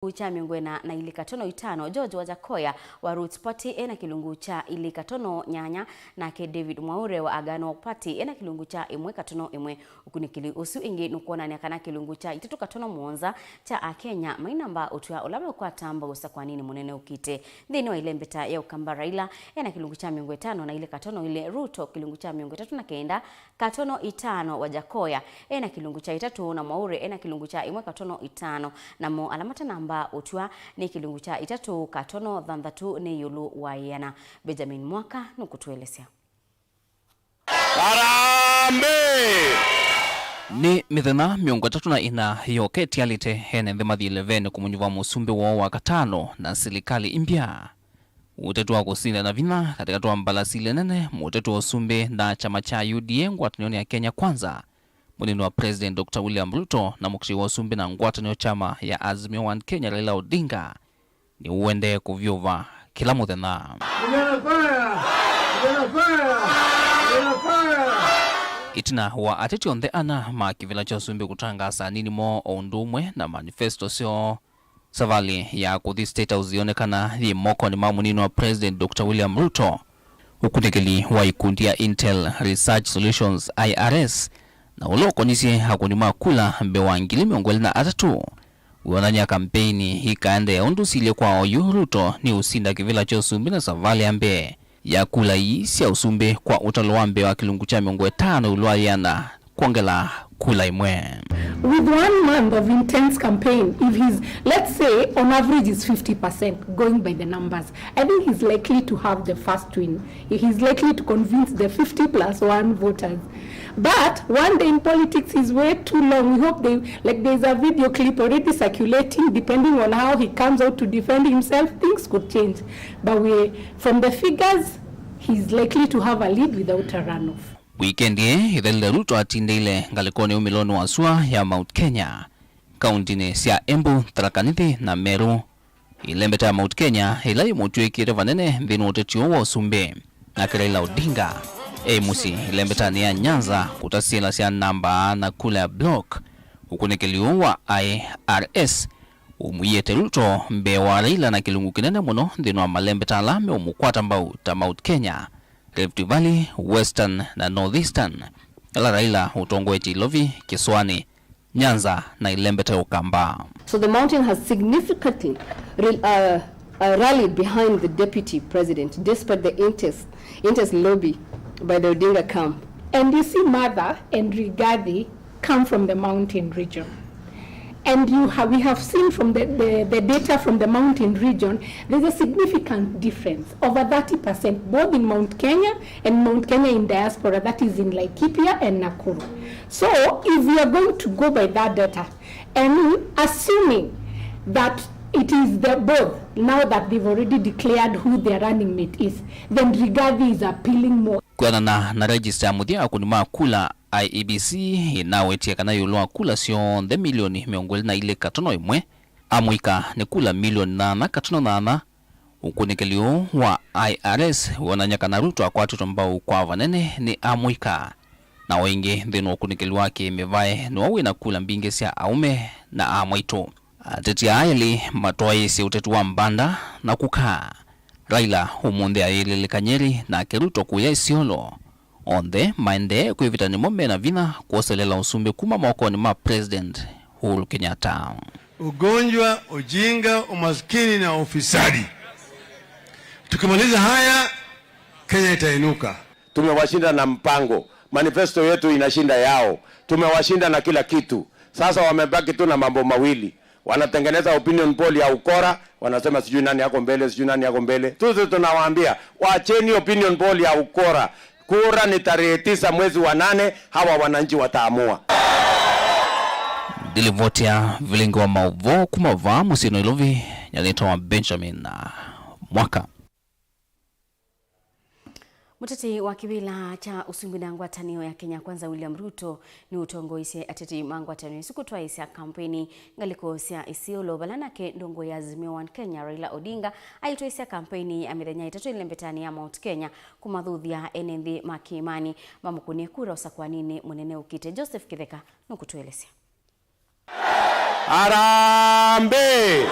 Cha miongwena na ili katono itano George Wajakoya wa Roots Party ena kilungu cha ili katono nyanya na ke David Mwaure wa Agano Party ena kilungu cha imwe katono imwe ukunikili usu ingi nukuona ni akana kilungu cha itatu katono muonza cha Kenya mainamba utuya ulame kwa tamba usa kwa nini munene ukite dhini wa ile mbeta ya ukamba Raila ena kilungu cha miongwe tano na ile katono ile Ruto kilungu cha miongwe tatu na kenda katono itano Wajakoya ena kilungu cha itatu na Mwaure ena kilungu cha imwe katono itano na mo alamata namba utua ni kilungu cha itatu katono dhandatu ni yulu wa yana. Benjamin Mwaka nukutuelezea. Harambe! Ni mithena miongo tatu na ina yoketi alite hene themathi 11 kumunyuwa musumbi wa katano na silikali impya. Utetu wa kusinde na vina katika tuwa mbalasile nene mutetu wa usumbi na chama cha UDA ngwatanioni ya Kenya kwanza. Munini wa President Dr. William Ruto na mukshi wa usumbi na ngwataniyo chama ya Azimio One Kenya Raila Odinga ni uende kuvyova kila muthena. Itina wa ateti onde ana makivila cha usumbi kutangasa nini mo ondumwe na manifesto sio savali ya kuthi state uzionekana li moko ni mamunini wa President Dr. William Ruto ukunikili wa ikundi ya Intel Research Solutions IRS na uloko nisi hakunima kula mbewa ngili miongweli na atatu. Uonanya kampeni hii kaende ya undusile kwa oyu Ruto ni usinda kivila cha usumbi na savali ambe ya kula isi ya usumbi kwa utalo mbe wa kilungu cha miongwe tano ulua yana kuongela kula imwe. With 1 month of intense campaign, if he's, let's say, on average is 50% going by the numbers, I think he's likely to have the first win. He's likely to convince the 50+1 voters. But one day in politics is way too long. We hope there's a video clip already circulating. Depending on how he comes out to defend himself, things could change. But from the figures, he's likely to have a lead without a runoff. Weekendi hidhalile Ruto atindile ngalikoni umiloni wa sua ya Mount Kenya. Kauntini siya Embu, Tharaka-Nithi na Meru. Ilembeta ya Mount Kenya hilayi mutue kireva nene dhinu utetio wa usumbi. Na Raila Odinga. Musi ilembeta ni ya Nyanza kutasila siya namba na kula block. Ukunikiliu wa IRS. Umuyete Ruto mbe wa Raila na kilungu kinene muno dhinu wa malembeta alame umukwata mbau ta Mount Kenya. Rift Valley, Western na Northeastern. Ela Raila utongo Lovi, Kiswani, Nyanza na Ilembeta Ukamba. So the mountain has significantly rallied behind the deputy president despite the intense lobby by the Odinga camp. And you see Martha and Rigathi come from the mountain region. And we have seen from the data from the mountain region, there's a significant difference, over 30%, both in Mount Kenya and Mount Kenya in diaspora, that is in Laikipia and Nakuru. So if we are going to go by that data, and assuming that it is both, now that they've already declared who their running mate is, then Rigathi is appealing more. Kwa na register ya mudia kunima kula IEBC inawetia kana yulua kula sio the milioni miongweli na ile katono imwe amuika ni kula milioni na katono nana ukunikeliu wa IRS wananyaka na Ruto akwatu mbao kwa vanene ni amuika na wengi dhinu ukunikeliu wake mevae ni wawe na kula mbinge siya aume na amwito ateti ayali matoa si utetu wa mbanda na kukaa Raila umunde ayili kanyeri na Keruto kuya isiolo onde maende kuivita ni mombe na vina kuoselela usumbi kuma mwako ni ma President Uhuru Kenyatta. Ugonjwa, ujinga, umaskini na ufisadi. Tukimaliza haya, Kenya itainuka. Tumewashinda na mpango. Manifesto yetu inashinda yao. Tumewashinda na kila kitu. Sasa wamebaki tu na mambo mawili. Wanatengeneza opinion poll ya ukora, wanasema sijui nani yako mbele, sijui nani yako mbele. Tunawaambia, waacheni opinion poll ya ukora. Kura ni tarehe 9 mwezi wa 8, hawa wananchi wataamua. Dilivotia Vilingi wa Mauvoo kumavaa musino ilovi yalitoa Benjamin Mwaka. Mutati wa kibila cha usumbi na ngwatanio ya Kenya kwanza William Ruto ni utongo isi ateti mangwatanio sikutoa isi ya kampeni ngaliko isia isiolo balanake ndongo ya Azimio One Kenya Raila Odinga aitoa isi ya kampeni amedanya itatu ilembetani ya Mount Kenya kumadhudhia enendi makimani mamukune kura usakwa nini munene ukite. Joseph Kitheka nukutuelezea. Harambe!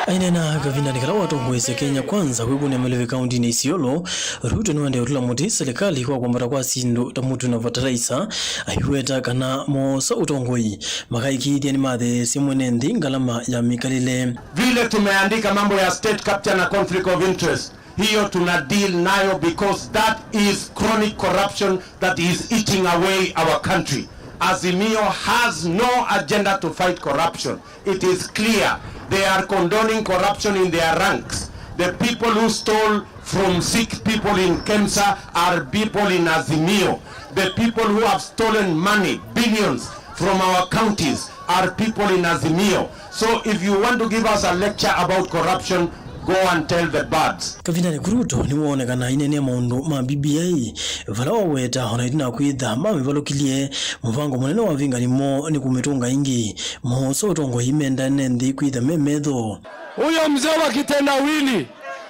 Ainena gavina nikala watongwese Kenya kwanza kwikuni Maleve County ni Isiolo Ruto ni wande utula muti serikali kwa kwambata kwa sindu tamutu na vataraisa ahiweta kana mosa utongoi makaikiti ni mathe simwene ndi ngalama ya mikalile vile tumeandika mambo ya state capture na conflict of interest hiyo tuna deal nayo because that is chronic corruption that is eating away our country. Azimio has no agenda to fight corruption. It is clear. They are condoning corruption in their ranks. The people who stole from sick people in Kemsa are people in Azimio. The people who have stolen money, billions, from our counties are people in Azimio. So if you want to give us a lecture about corruption, go and tell the birds. Kavina ni Ruto ni wonekana inene maundu ma BBI vala waweta hona itina kwitha mami valokilie mvango munene wa vinga ni kumitunga ingi moso utongo himenda nendi kwitha memetho. Huyo mzee wa kitendawili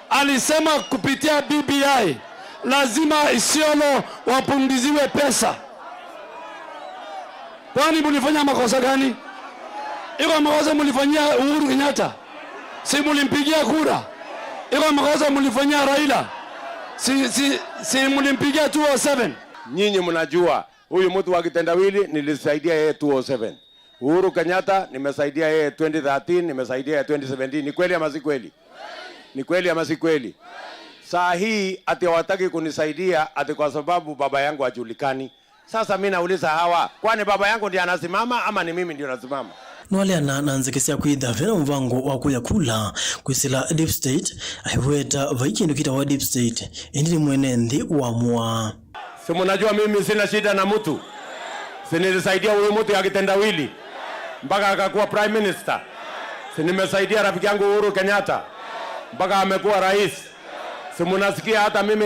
alisema kupitia BBI lazima Isiolo wapunguziwe pesa. Kwani mulifanya makosa gani? Iko makosa mulifanyia Uhuru Kenyatta? Si mulimpigia kura? Iko makosa mulifanyia Raila? Si mulimpigia 207? Nyinyi mnajua huyu mtu wa kitendawili nilisaidia yeye 207. Uhuru Kenyatta nimesaidia yeye 2013, nimesaidia yeye 2017. Ni kweli ama si kweli? Ni kweli ama si kweli? Saa hii ati hawataki kunisaidia ati kwa sababu baba yangu hajulikani. Sasa mimi nauliza hawa, kwani baba yangu ndiye anasimama ama ni mimi ndiye nasimama? Nwale anaanzekesia kwitha vena mvango wa kuya kula kwisila deep state ahiweta vaikindu kita wa deep state indini mwene ndi uamua. Si mnajua mimi sina shida na mtu. Si nilisaidia huyu mtu ya kitendawili mpaka akakuwa prime minister. Si nimesaidia rafiki yangu Uhuru Kenyatta mpaka amekuwa rais. Si mnasikia hata mimi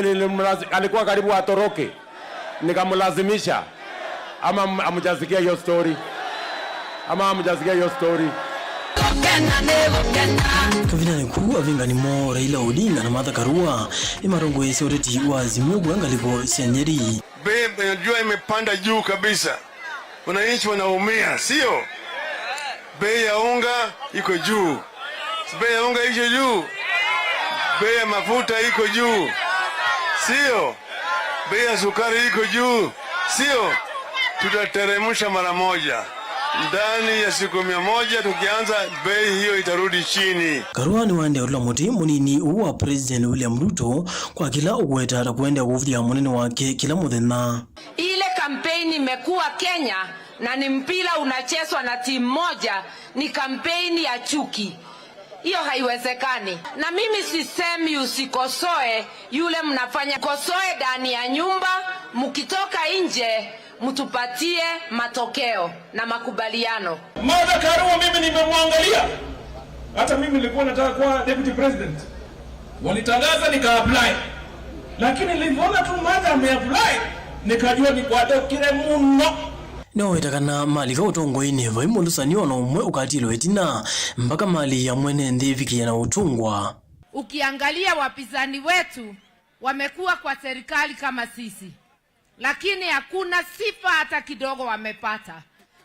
alikuwa karibu atoroke nikamlazimisha. Ama amjasikia hiyo story? Ama amjasikia hiyo story? Kavina ni kuu avinga ni mo Raila Odinga na Martha Karua imarongo yese oreti wa Azimio kuangaliko Nyeri. Bei najua imepanda juu kabisa. Wananchi wanaumia, sio? Bei ya unga iko juu. Bei ya unga iko juu. Bei ya mafuta iko juu. Sio? Bei ya sukari iko juu. Sio? Tutateremsha mara moja. Ndani ya siku 100 tukianza bei hiyo itarudi chini. Karua ni wande ula muti munini uwa President William Ruto kwa kila uweta atakuenda kufdia munene wake kila muthenya. Ile kampeni imekuwa Kenya na ni mpira unachezwa na timu moja, ni kampeni ya chuki. Hiyo haiwezekani. Na mimi sisemi usikosoe yule mnafanya, kosoe ndani ya nyumba, mkitoka nje mtupatie matokeo na makubaliano. Martha Karua mimi nimemwangalia. Hata mimi nilikuwa nataka kuwa deputy president. Walitangaza nika-apply. Lakini niliona tu Martha ame-apply, nikajua ni kwa kile muno. No itakana mali ka utongo ine vaimulusaniwa na umwe ukatilo etina mpaka mali ya mwene ndiviki na utungwa. Ukiangalia wapinzani wetu wamekuwa kwa serikali kama sisi, lakini hakuna sifa hata kidogo wamepata.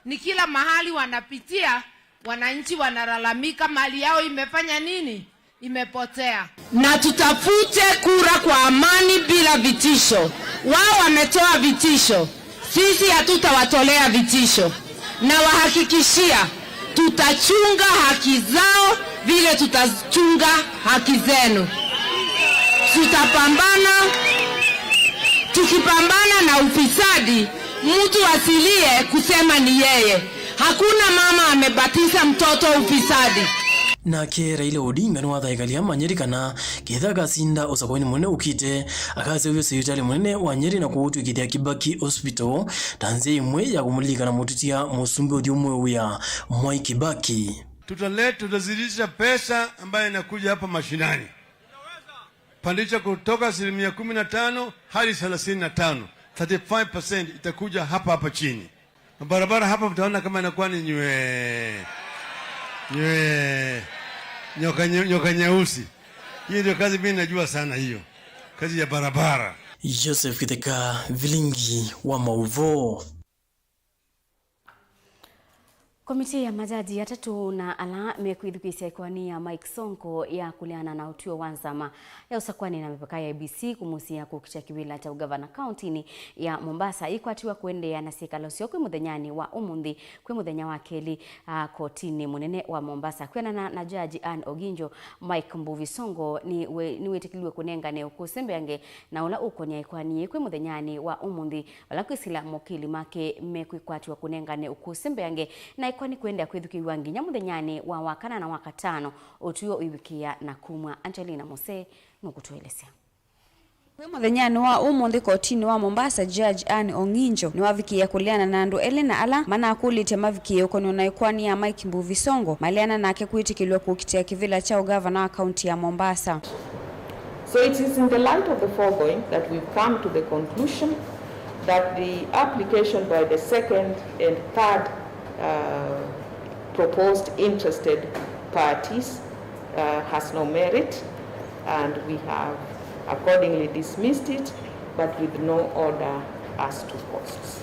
Ni kila mahali wanapitia, wananchi wanalalamika mali yao imefanya nini? Imepotea. Na tutafute kura kwa amani bila vitisho. Wao wametoa vitisho, sisi hatutawatolea vitisho. Na wahakikishia tutachunga haki zao vile tutachunga haki zenu. Tutapambana. Tukipambana na ufisadi, mtu asilie kusema ni yeye. Hakuna mama amebatiza mtoto ufisadi. Na ke Raila Odinga ni wathaikalia manyeri kana kitha kasinda usakoni mwene ukite akaze uyo siyutali mwene wa Nyeri na kuhutu ikithia Kibaki Hospital tanze imwe ya kumulika na mututia musumbi uthi umwe uya Mwai Kibaki. Tutazidisha pesa ambayo inakuja hapa mashinani. Pandisha kutoka 15% hadi 35%. 35% itakuja hapa chini. Barabara hapa mtaona kama inakuwa ni nyoka nyeusi. Hiyo ndio kazi mimi najua sana hiyo. Kazi ya barabara. Joseph Kiteka, Vilingi wa Mauvoo. Komiti ya majaji ya tatu na ala mekuithukisia ikwani ya Mike Sonko ya kuliana na utuo wanzama ya usakwani na mipaka ya ABC kumusia kukicha kiwila cha ugavana kauntini ya Mombasa ikwatiwa kuendea na sikalosio kwe muthenyani wa umundi kwe muthenya wa keli kotini munene wa Mombasa kwenana na jaji Anne Oginjo. Mike Mbuvi Songo ni wetikiliwe kunengane ukusembeange na ula ukonia ikwani kwe muthenyani wa umundi wala kwisila mokili make mekwikwatiwa kunengane ukusembeange na kwani kwenda kwithukiwa nginya muthenyani wa wakana na wakatano utuo iwikia na kumwa. Angelina Mose nukutuelezea. Muthenyani wa umundi kotini wa Mombasa Judge Anne Oginjo ni wavikia kuliana na andu elena ala mana akulite mavikia ukono na ikwani ya Mike Mbuvi Songo maliana nake kuitikiliwa kukitia kivila cha ugavana wa kaunti ya Mombasa. So it is in the light of the foregoing that we've come to the conclusion that the application by the second and third proposed interested parties has no merit, and we have accordingly dismissed it, but with no order as to costs.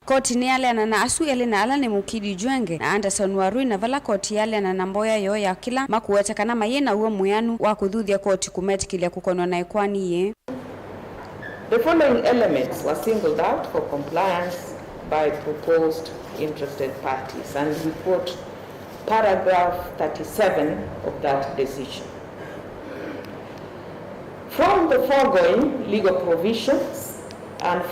Koti ni yale na asu elena ala ni mukidi jwenge na Anderson Warui na vala koti yale na mboya yo ya kila makuweta kana mayena uwe muyanu wa kudhuthia koti kumetikilia kukonwa na ikwani ye. The following elements were singled out for compliance by proposed interested parties, and we quote paragraph 37 of that decision. From the foregoing legal provisions and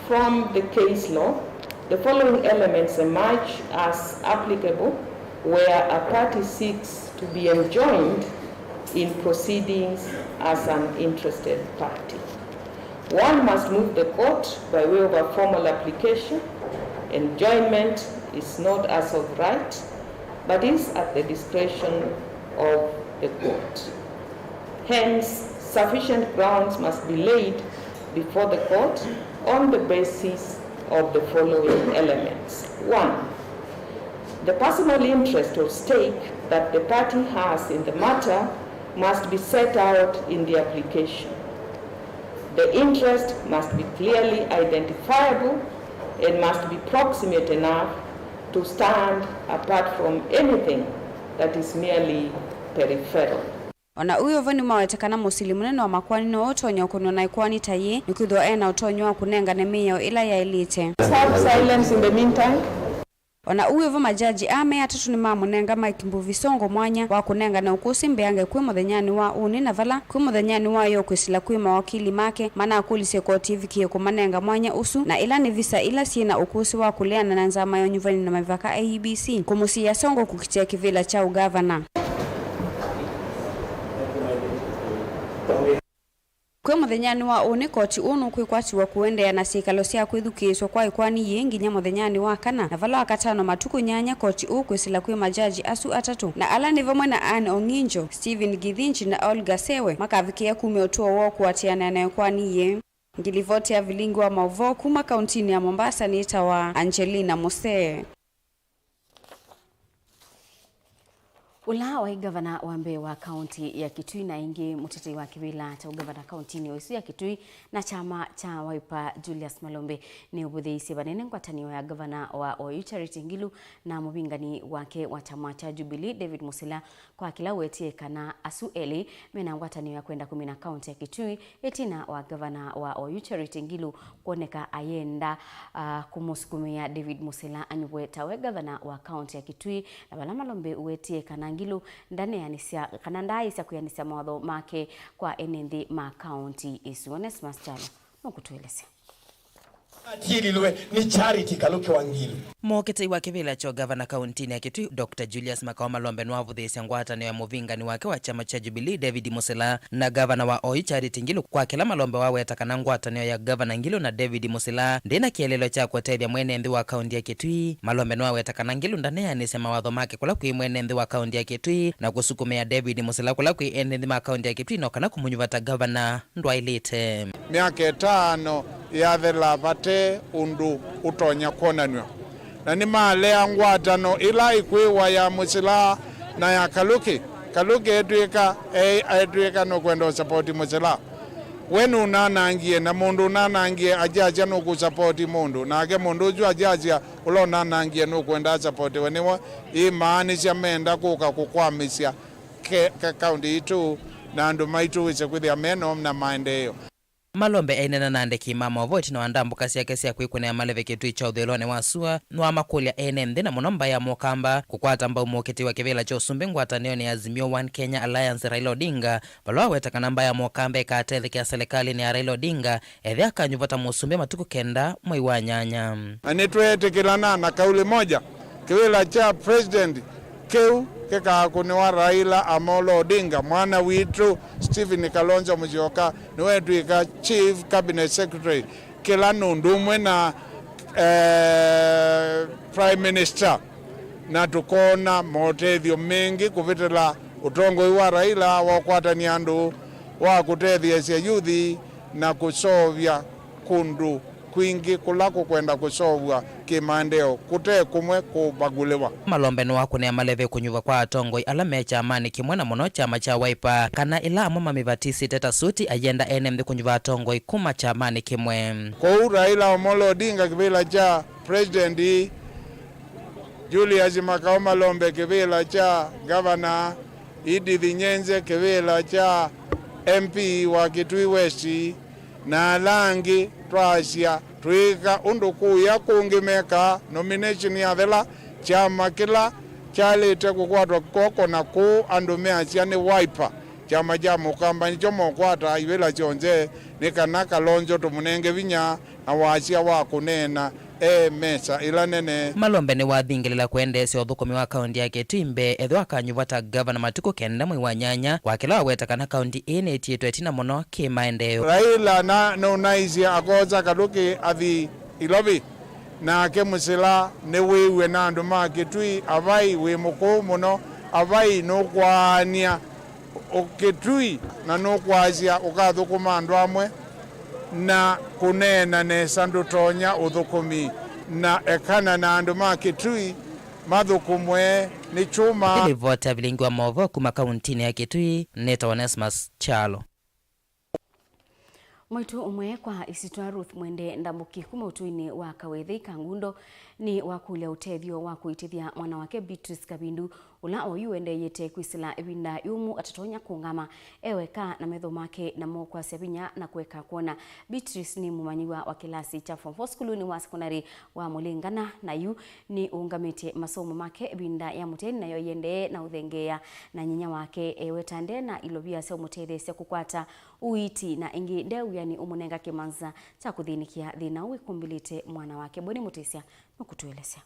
from the case law, the following elements emerge as applicable where a party seeks to be enjoined in proceedings as an interested party. One must move the court by way of a formal application. Enjoyment is not as of right, but is at the discretion of the court. Hence, sufficient grounds must be laid before the court on the basis of the following elements. 1. The personal interest or stake that the party has in the matter must be set out in the application. The interest must be clearly identifiable and must be proximate enough to stand apart from anything that is merely peripheral. Ona uyo vani mawetekana musili munene wa makwani no otonyo kuno na ikwani taye nikudho ena otonyo wa kunenga nemiyo ila ya elite. Have silence in the meantime. Ona uyo vama jaji ame atatu ni mamunenga Mike Mbuvi Songo mwanya wa kunenga na ukusi mbeange kwe muthenyani wa uni na vala kwe muthenyani wa yo kwisila kwe mawakili make mana akulise koti vikie kumanenga mwanya usu na ila ni visa ila siena ukusi wa kuleana na nzama yo nyuvani na mavaka ABC kumusi ya Songo kukitia kivila cha ugavana. Kwe muthenyani wa uni koti unu kwikwatiwa kuendea na sikalo sia kwithukiswa kwa ikwani yengi nya muthenyani wa kana na vala wakatano matuku nyanya koti kwisila kwe majaji asu atatu na ala ni vamwe na Anne Oginjo, Stephen Githinji na Olga Sewe makavikia kume utuo wo kuatiana na ikwani ye. Ngilivoti ya Vilingi wa Mauvoo kuma kauntini ya Mombasa ni itawa Angelina Mose. Ula wa gavana wa Mbe wa kaunti ya Kitui na ingi mutete wa kiwila cha ugavana kauntini ya Isu ya Kitui na chama cha Wiper Julius Malombe ni ubudheisi banene ngwataniwa ya gavana wa Oyu Charity Ngilu na mubingani wake wa chama cha Jubilee David Musila kwa kila wetie kana asu eli mena ngwataniwa kwenda kumina kaunti ya Kitui etina wa gavana wa Oyu Charity Ngilu kuoneka ayenda kumusukumia David Musila anyuweta we gavana wa kaunti ya Kitui na bala Malombe uwetie kana Ngilu ndane yanisia kananda isa kuyanisia mawatho make kwa enendi ma county Isu. Onesmus Chalo nukutuelezea. Atililwe ni Charity Kaluke wa Ngilu. Mokete wa kivila cho gavana kauntini ya Kitui Dr. Julius Malombe nwavuthisya ngwatano ya muvingani wake wa chama cha Jubilee David Musila na gavana wa Oyu Charity Ngilu kwa kila Malombe wawetakana ngwatano ya gavana Ngilu na David Musila ndina kielelo cha kuetethya mwenethi wa kaunti ya Kitui. Malombe nwawetakana Ngilu ndane yanise mawatho make kula kwi mwenethi wa kaunti ya Kitui na kusukumia David Musila kula kwi enethi ma kaunti ya Kitui no kana kumunyuvata gavana ndwailite. Miaka 5 yathela vate undu utonya kuonanwa na ni malea ngwatano ila ikwiwa ya Musila na ya Kaluki etwika no kwenda support Musila wenu unanangie na mundu unanangie ajaja no kusapoti mundu na ake mundu uju ajaja ulo unanangie no kwenda sapoti weniwa imaanisha menda kuka kukwamisha kaunti itu na andu maitu wise kwithia meno na maendeleo. Malombe ainena nande kima Mauvoo na wandambuka siake sia kwikune maleve kitu icha uthelone wasua nwa makulia NMD na munomba ya mokamba kukwata mbao moketi wa kivila cha usumbi ngwatanio ni Azimio One Kenya Alliance Raila Odinga balwa wetaka namba ya mokamba ikatethi kia serikali ni ya Raila Odinga ethi akanyuvota musumbi matuku kenda mwai wa nyanya. Anitwetikilana na kauli moja kivila cha president keu keka kuniwa Raila Amolo Odinga mwana witu Stephen Kalonzo Musyoka niwe tuika chief cabinet secretary kila nundumwe na prime minister na tukona motethio mengi kuvitila utongo wa Raila wa kwatani andu wa kutethia cia yuthi na kusovya kundu kwingi kulako kwenda kusovwa kimaendeo kute kumwe kubaguliwa. Malombe ni wako ni amaleve kunyuva kwa atongoi ala mecha amani kimwe na mono chama cha Wiper kana ila amoma mivatisi teta suti agenda NMD kunyuva atongoi kuma cha amani kimwe. Kwa Raila Amolo Odinga kivila cha president Julius Makao Malombe kivila cha governor Edith Nyenze kivila cha MP wa Kitui West na langi twasia twika unduku ya kungimeka nomination ya thela chama kila chalete kukwatwa koko na ku andu meacia ni Wiper chama ja mukamba nicho mokwata ivela chonje nikana Kalonzo tumunenge vinya na wacia wa kunena mesa ila nene. Malombe ni wathingilela kuendesya uthukumi wa kaunti ya Ketimbe etho akanyuvata governor matuku kenda mwai wa nyanya wakila waweta kana kaunti ine tietwe etina muno kimaendeo. Raila na unaizia akoza kaduki athi ilovi na ke musila ne wewe na andu ma Kitui avai we muku muno avai no kwania Kitui na no kwazia ukathukuma andu amwe na kunena ne sandu tonya uthukumi na ekana na andu ma Kitui mathukumwe ni chuma. Ili vota Vilingi wa Mauvoo kuma kauntini ya Kitui Neta Onesmus Chalo. Mwitu umwe kwa isitwa Ruth Mwende ndambuki kuma utuini wa Kawethi Kangundo ni wakulia utethio wa kuitithia mwana wake Beatrice Kabindu ula oyuende yete kwisila ebinda yumu atatonya kungama eweka na metho make na mokwa sebinya na kuweka kuona. Beatrice ni mumanyiwa wa kilasi cha form 4 school ni wa sekondari wa Mulingana na yu ni ungamete masomo make ebinda ya muteni na yoyende na uthengea na nyinya wake ewetande na ilobia se umutethesya kukwata uiti na ingi ndeu yani umunenga kimanza cha kuthinikia thina wikumbilite mwana wake. Boni Mutesya nukutuelesya.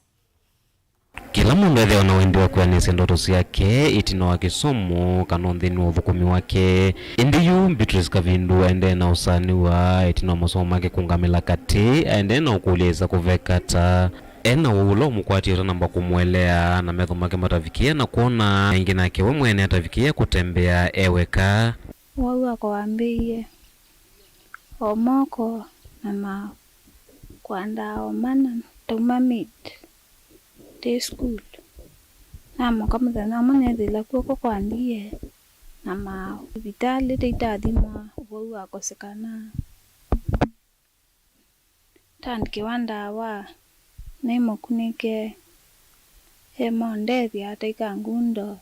Kila mundu ethe ona wendi wa kuanisia ndoto ciake itino wa kisomo kana nthini wa uthukumi wake. Indi yu Beatrice Kabindu aende na usani wa itino masomo make kungamila kati aende na ukuliza kuvekata ena ulo mkwati namba kumwelea na metho make matavikia na kuona ingi nake we mwene atavikia kutembea eweka. Wawa kwa wambie omoko na kwanda omana tumamit day school na moka mthana mane thila kuoko kwandie na ma vitali teitathimwa wawa akosekana tandike wanda wa nemo kunike mondethia ataika ngundo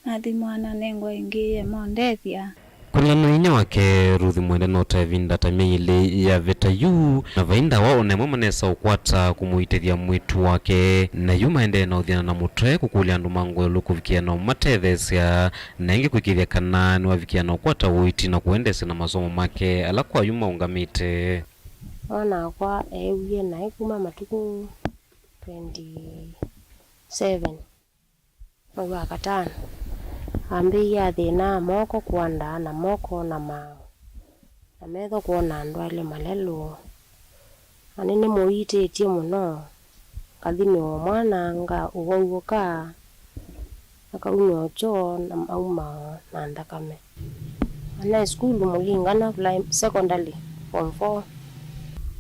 na thimwana nengwa ingi mondethia. Kulano inya wake Ruth Mwende nota vinda tamile ya veta yu na vainda wao nemo manesa ukwata kumuitethia mwitu wake na yu maende na uthiana na mutwe kukulia andu mangu lukuvikia na umatethesya na ingi kwikithia kana ni wavikia na ukwata uiti na kuendesya na masomo make ala kwa yu maungamite. Ona kwa ewie na ikuma matuku 27 wa katano ambi ya thina moko kwanda na moko na mao na metho kuona andu ale malelo anene muitetie muno kathini o mwana nga uwauka akaunyo cho na auma na ndakame ana school Mulingana secondary form 4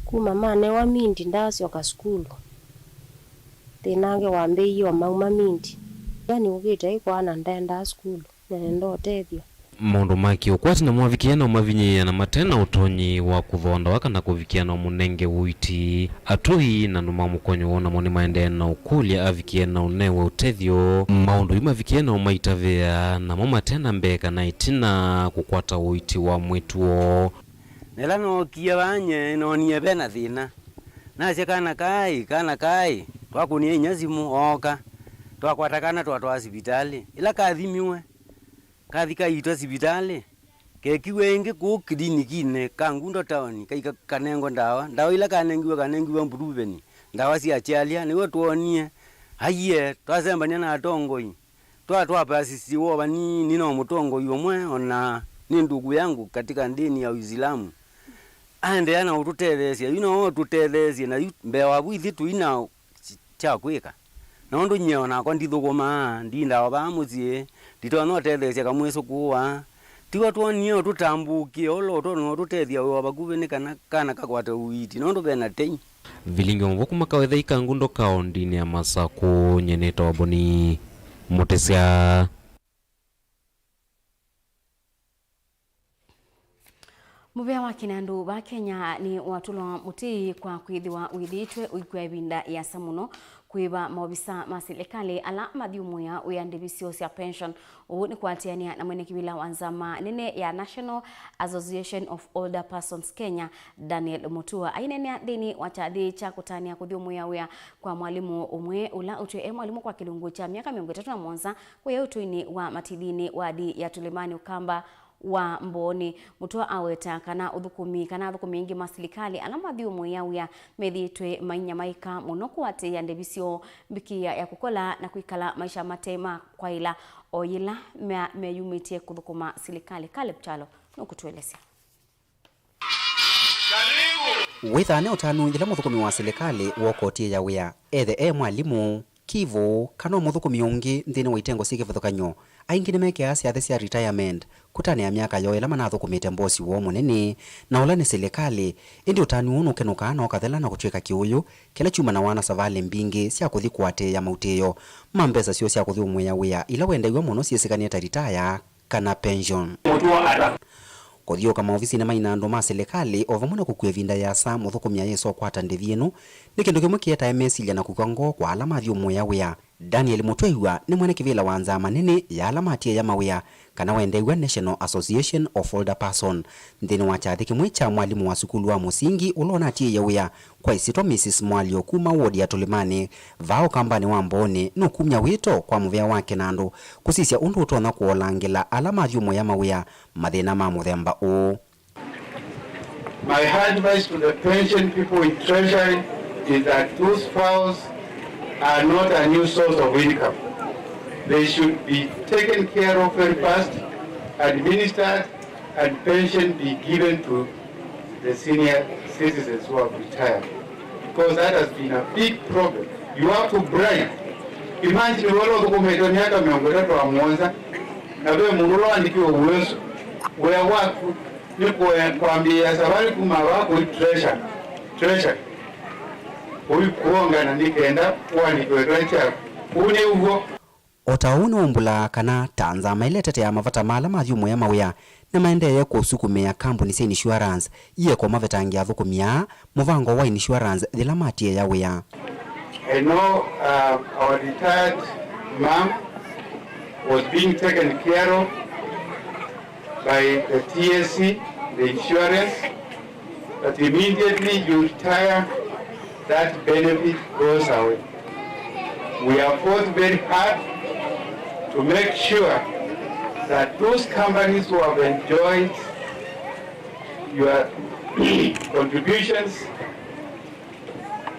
kuma mane wa mindi ndasyo ka school tinange wambe iyo mauma mindi yani ugita iko ana ndenda school nendo tethio. maundu maki ukwati na mwavikiana umavinyi na matena utonyi wa kuthonda waka na kuvikiana munenge uiti atui na numa mukonyo wona moni maendena ukulia avikiana unewe utethio maundu imavikiana umaitavia na matena mbeka na itina kukwata uiti wa mwituo nela no kia banye no nie bena thina na se kana kai twakunie nyazimu oka twakwatakana twatwa hospitali ila kathimiwe kathika ito hospitali kekiwe ingi ku klinikine kangundo town kaika kanengo ndawa ila kanengiwa mburuveni ndawa cia chalia niwe tuonie haiye twasembania na atongoi twapa sisi wo bani nino mutongoi omwe ona ni ndugu yangu katika dini ya Uislamu ande ana ututethesia tutethesie na mbewa bwithi tuina cha kwika nondo nyeona ko ndithuguma ndinda bamuzie nditona tethesia kamweso kuwa tiwa tuonio tutambukie olo tono tutethia wa bakuveni kana kakwata uiti nondo bena tei Vilingi Mauvoo makawetha ikangundo kaondini ya Masaku nyeneta waboni mutesia Muvea wa kinandu ba Kenya ni watulwa muti kwa kwithiwa withitwe uikwa ibinda ya samuno kuiba maobisa ma serikali ala mathiumu ya uyandivisio cia pension ni kwatiania na mwene kibila wanzama nene ya National Association of Older Persons Kenya Daniel Mutua ainenia thini wachathi cha kutania kuthiumu ya uya kwa mwalimu umwe ula utwe mwalimu kwa kilungu cha miaka 37 kwa utuini wa matidini wadi ya Tulimani Ukamba wa Mboni. Mutua aweta kana uthukumi ingi masilikali alama thiumu ya methitwe mainyamaika muno kwate ya ndevisio mbikia ya kukola na kuikala maisha matema kwa ila oyila meyumitie kuthukuma silikali. Caleb Chalo nukutuelezea. Withane utanu ila muthukumi wa silikali wokotie ya wia ethe mwalimu kivu kana muthukumi ungi nthini wa itengo sikivuthukanyo aingi nimeke asia cia retirement kutania miaka yo ila manathukumite mbosi wo munene na ula ni serikali indi utani unu kenuka na okathela na kutweka kiuyu kila chuma na wana savale mbingi cia kuthi kwate ya mauteyo mambesa cio cia kuthi umwe ya wia ila wendaiwa muno ciesikania ta retire kana pension kuthio kama ofisi na mainando ma serikali ovamuna kukue vinda ya sa muthukumia yeso kwata ndevienu ni kindu kimwe kieta mesilia na kukango kwa alama thiumu ya wia. Daniel Mutua ni mwene kivila wanza manene ya alama atia ya mawia kana wendaiwa National Association of Older Person nthini wa chathi kimwe cha mwalimu wa sukulu wa musingi ulona atia ya wia kwa isitwa Mrs. Mwalio kuma wodi ya Tulimani vao kambani wa Mboni nukumya wito kwa muvea wake nandu kusisia undu utona kuolangila alama thiumu ya mawia mathina ma muthemba u. My advice to the pension people in Treasury is that those files are not a new source of income. They should be taken care of very fast, administered, and pension be given to the senior citizens who have retired. Because that has been a big problem. You have to bribe. Imagine wale wakumeto miaka 300 wa mwanza na wewe munulo andikiwa uwezo where wako ni kuambia sabari kuma wako treasure kuonga na nikenda kwani kwetwacha une ugo otauni umbula kana tanza mailete ya mavata mala mathiumu ya mawia na maendeye kusukumia kampuni cia insurance iye kwa mavetangi athukumia muvango wa insurance thila matie ya wia. I know our retired mom was being taken care of by the TSC, the insurance, but immediately you retire, that benefit goes away. We have fought very hard to make sure that those companies who have enjoyed your contributions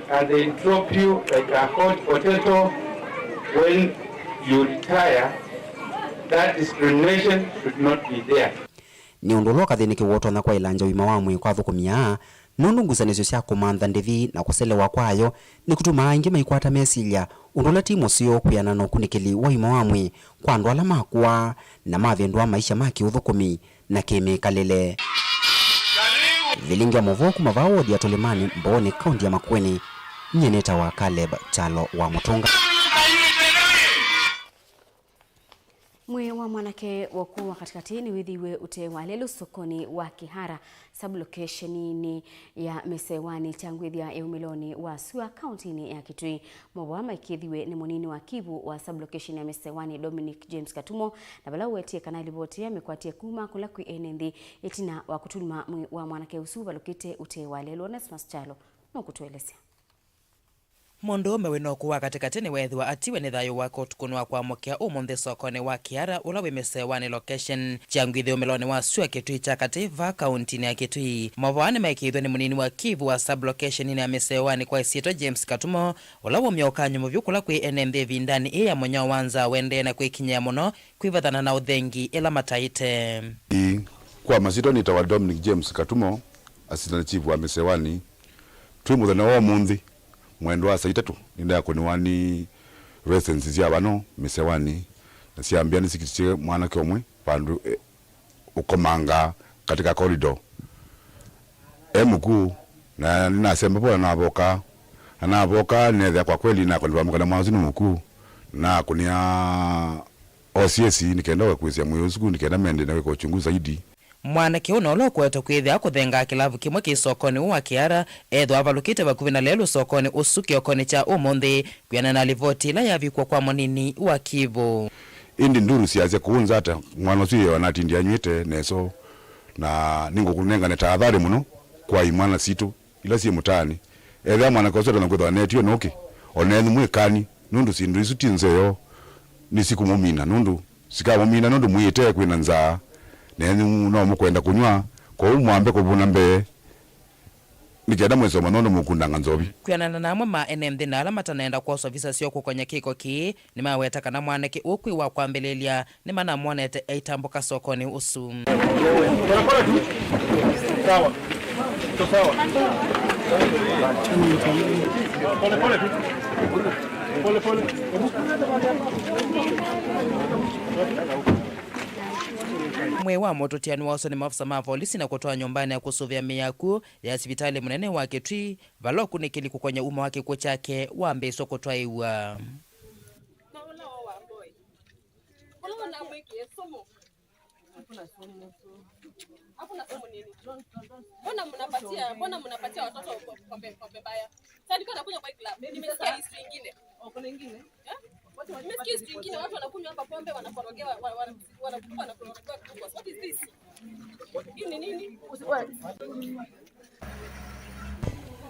and they drop you like a hot potato when you retire, that discrimination should not be there. Ni undulo kathiniki woto na kwa ilanja wima wa mwi kwa thukumia nundu ngusanisyo cia kumantha ndivi na kuselewa kwayo ni kutuma ingi maikwata mesilia undula timu sio kuyana no kunikili wa wima wa mwi kwa andu ala makwa na mavendwa maisha maki uthukumi na kimikalile. Vilingi Mauvoo kumavaa wodi ya Tulimani Mboni kaunti ya Makueni nyeneta wa Caleb Chalo wa Mutunga. Mwe wa mwanake wakuwa katikati ni withiwe utewa lelo sokoni wa Kihara sublocation ya Mesewani changwithia eumiloni wa Sua County ya Kitui. Mauvoo maikithiwe ni munini wa Kivu wa sublocation ya Mesewani Dominic James Katumo na bala wetie kanali bote amekwatie kuma kula kwi enendi itina wa kutuluma mwe wa mwanake usu balukite utewa lelo Nesmas Chalo no kutuelezea. Mondo meweno kuwa katikati ni wethiwa atiwe ni thayo wako tukunwa kwa mokia umunthe sokoni wa Kihara ulawe Mesewani location changwithio meloni wa Sua Kitui chakativa kaunti ya Kitui. Mauvoo maikithwe ni munini wa Kivu wa sublocation ya Mesewani kwa isieto James Katumo ulawo myokanyo muvyukula kwi enembe vindani iya monyo wanza wende na kwikinya muno kwivathana na uthengi ila mataite. Kwa masito ni tawa Dominic James Katumo assistant chief wa Mesewani twi muthenya wa munthi mwendo wa saa 3 ninda kuniwani residents ya bano Mesewani na siambia nisikitie mwana kiomwe pandu ukomanga katika corridor mkuu na ninasema bora anaboka neza kwa kweli na kwa mkana mwanzo mkuu na kunia OCS nikaenda kuizia moyo siku nikaenda mende na kuchunguza zaidi. Mwanake uno lokweta kwithia kuthenga kilavu kimwe ki sokoni wa Kihara ethwa avalukite vakuvi na lelo sokoni usuki okoni cha umunthi kwiana na livoti ila yavikwa kwa munini wa Kivu. Indi nduru siaze kuunza hata mwana suye wanatindi anywete neso na ningo kunenga ne tahadhari muno kwa imwana situ ila si mutani ethwa mwana kosota na kwithwa netio noki onethu mwikani nundu sindu isu tinzeyo ni siku mumina nundu sika mumina nundu mwite kwina nzaa nenyu no mukwenda kunywa ko umwambe kubuna mbe nikenda mwezo manono mukundanga nzobi kwianana namwe ma enemthi na ala matanaenda kwa ofisa sio kukonya kiko ki ni maweta kana mwanake ukwi wa kwambelelia ni mana mwanete eitambuka sokoni usu. Sawa. Sawa. Pole. Mwe wa moto tiani waso ni maafisa ma polisi na kutoa nyumbani ya kusuvia miyaku ya hospitali munene wa Kitui valoku nikili kukonya uma wake kwa chake wa mbeso kutoa iwa. Mbona mnapatia watoto pombe baya? Sasa niko nakunywa kwa club. Nimesikia history nyingine. Kuna nyingine? Nimesikia history nyingine watu wanakunywa hapa pombe wanakorogewa wanakorogewa kubwa. What is this? Hii nini?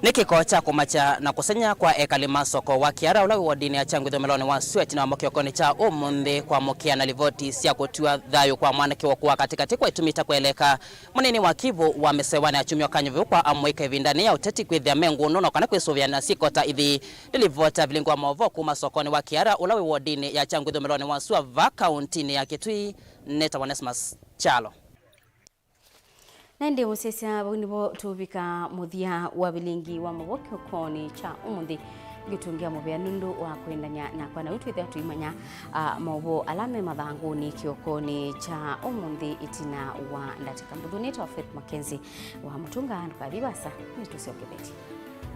Nikiko cha kumacha na kusenya kwa ekalima soko wa Kihara ulawi wodini ya changwithio meloni wa Sweat na mokiokoni cha umunthi kwa mokia na livoti sia kutua thayo kwa mwanake wakuwa katikati kwa itumita kueleka munini wa Kivu wa Mesewani achumio kanyo kwa amweka vindani ya uteti kwithia mengu nuno kana kwisuvia na sikota ithi livota Vilingi wa Mauvoo kuma sokoni wa Kihara ulawi wodini ya changwithio meloni wa Sua County ya Kitui neta Nesmas Chalo. Nende musesa bunibo tubika muthia wa Vilingi wa Mauvoo kiokoni cha umunthi gitungia mubea nundu wa kwendanya na kwa na utwithia tuimanya Mauvoo alame mathanguni kiokoni cha umunthi itina wa ndatika mbudhuni ta Faith MAKENZI wa mutunga ndukabibasa ni tusiokebeti.